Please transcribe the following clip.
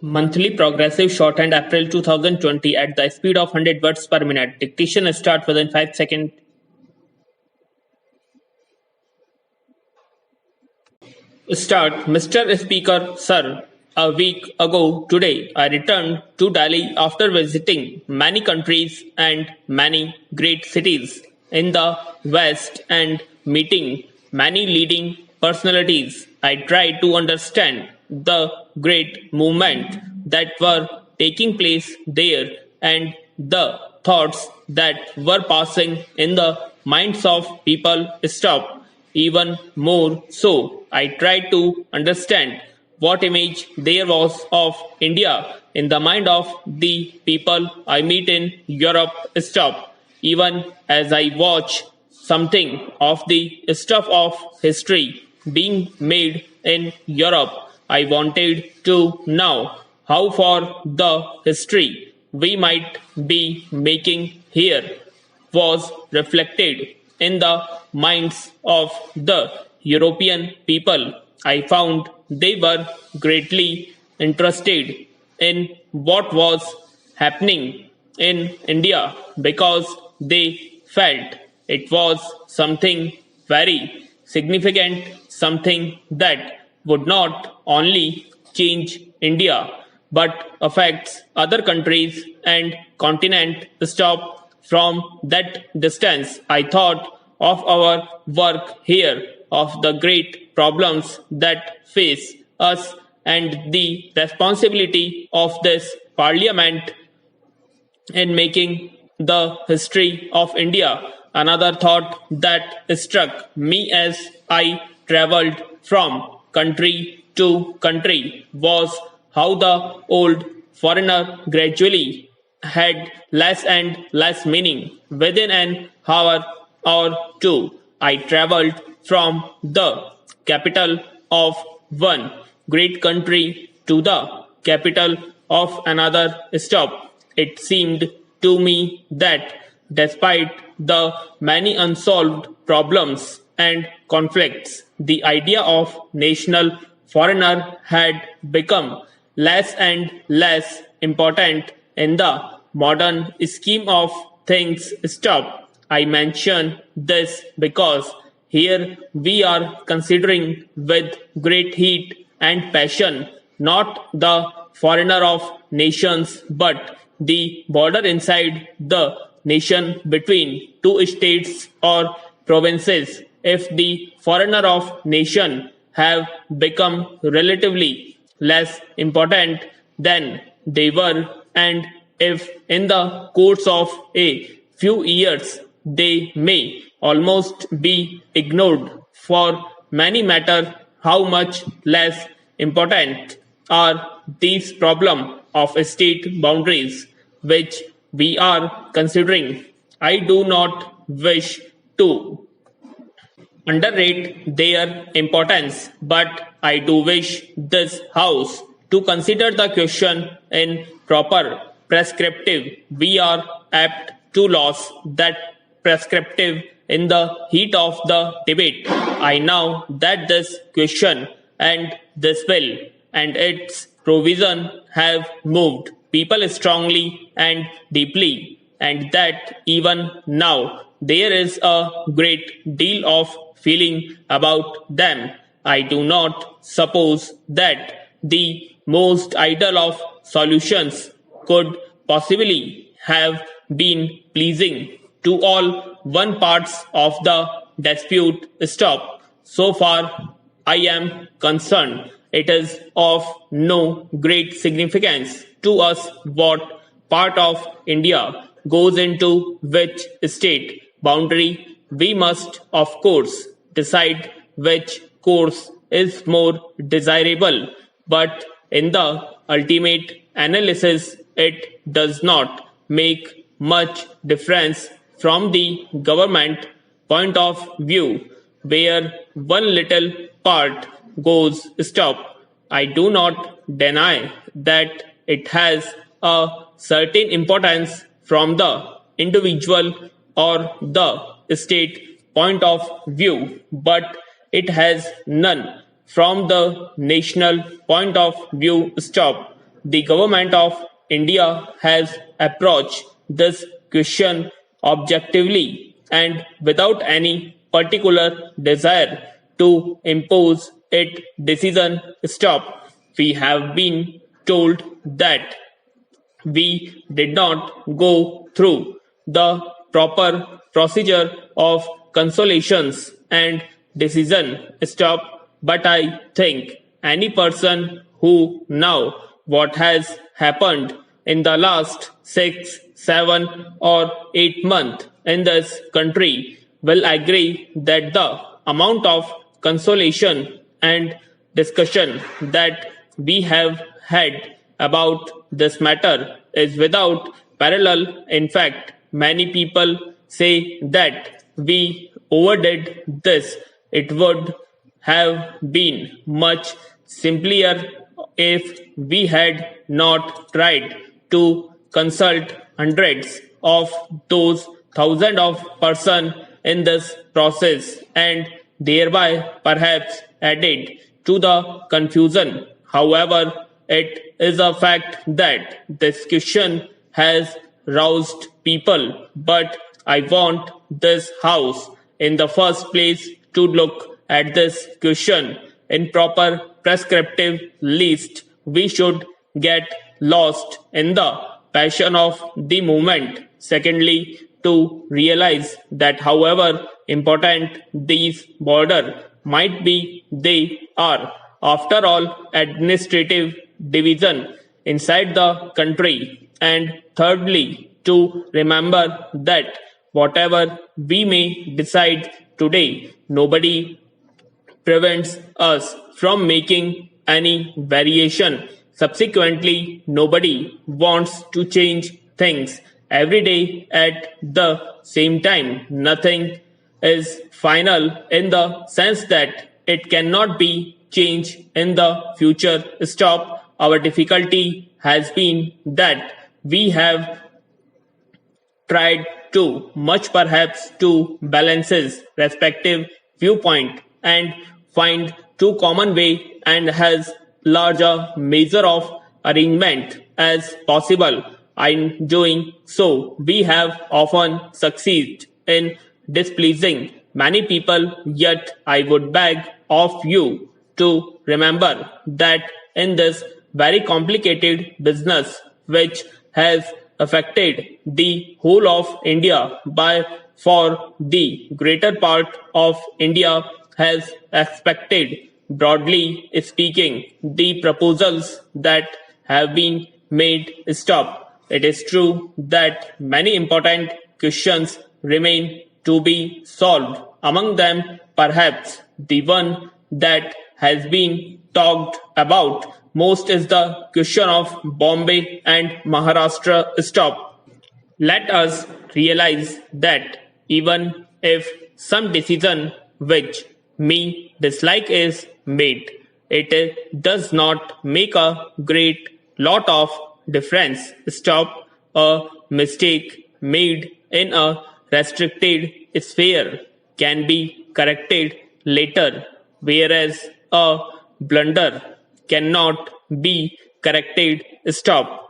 Monthly progressive shorthand April 2020 at the speed of 100 words per minute. Dictation start within 5 seconds. Start, Mr. Speaker, sir. A week ago today, I returned to Delhi after visiting many countries and many great cities in the West and meeting many leading personalities. I tried to understand the great movement that were taking place there and the thoughts that were passing in the minds of people. Stop. Even more so, I tried to understand what image there was of India in the mind of the people I meet in Europe. Stop. Even as I watch something of the stuff of history being made in Europe, I wanted to know how far the history we might be making here was reflected in the minds of the European people. I found they were greatly interested in what was happening in India because they felt it was something very significant, something that would not only change India but affects other countries and continent. Stop. From that distance, I thought of our work here, of the great problems that face us, and the responsibility of this parliament in making the history of India. Another thought that struck me as I traveled from country to country was how the old foreigner gradually had less and less meaning. Within an hour or two, I traveled from the capital of one great country to the capital of another. Stop. It seemed to me that despite the many unsolved problems and conflicts, the idea of national foreigner had become less and less important in the modern scheme of things. Stop. I mention this because here we are considering with great heat and passion not the foreigner of nations but the border inside the nation between two states or provinces. If the foreigner of nation have become relatively less important than they were, and if in the course of a few years they may almost be ignored, for many matter how much less important are these problems of state boundaries which we are considering. I do not wish to underrate their importance, but I do wish this House to consider the question in proper prescriptive. We are apt to lose that prescriptive in the heat of the debate. I know that this question and this bill and its provision have moved people strongly and deeply, and that even now there is a great deal of feeling about them. I do not suppose that the most ideal of solutions could possibly have been pleasing to all one parts of the dispute. Stop. So far I am concerned, it is of no great significance to us what part of India goes into which state boundary. We must, of course, decide which course is more desirable, but in the ultimate analysis, it does not make much difference from the government point of view where one little part goes. Stop. I do not deny that it has a certain importance from the individual or the state point of view, but it has none from the national point of view. Stop. the government of India has approached this question objectively and without any particular desire to impose its decision stop. We have been told that we did not go through the proper procedure of consolations and decision stop, but I think any person who know what has happened in the last 6, 7 or 8 months in this country will agree that the amount of consolation and discussion that we have had about this matter is without parallel. In fact, many people say that we overdid this. It would have been much simpler if we had not tried to consult hundreds of those thousands of persons in this process and thereby perhaps added to the confusion. However, it is a fact that this question has roused people, but I want this house in the first place to look at this question in proper prescriptive list. We should get lost in the passion of the moment. Secondly, to realize that however important these borders might be, they are, after all, administrative division inside the country. And thirdly, to remember that whatever we may decide today, nobody prevents us from making any variation. Subsequently, nobody wants to change things every day at the same time. Nothing is final in the sense that it cannot be changed in the future. Stop. Our difficulty has been that we have tried too much perhaps to balances respective viewpoint and find too common way and has larger measure of arrangement as possible. In doing so, we have often succeeded in displeasing many people, yet I would beg of you to remember that in this very complicated business which has affected the whole of India by for the greater part of India has expected, broadly speaking, the proposals that have been made stop. It is true that many important questions remain to be solved. Among them, perhaps the one that has been talked about most is the question of Bombay and Maharashtra stop. Let us realize that even if some decision which me dislike is made, it does not make a great lot of difference. Stop. A mistake made in a restricted sphere can be corrected later, whereas a blunder cannot be corrected. Stop.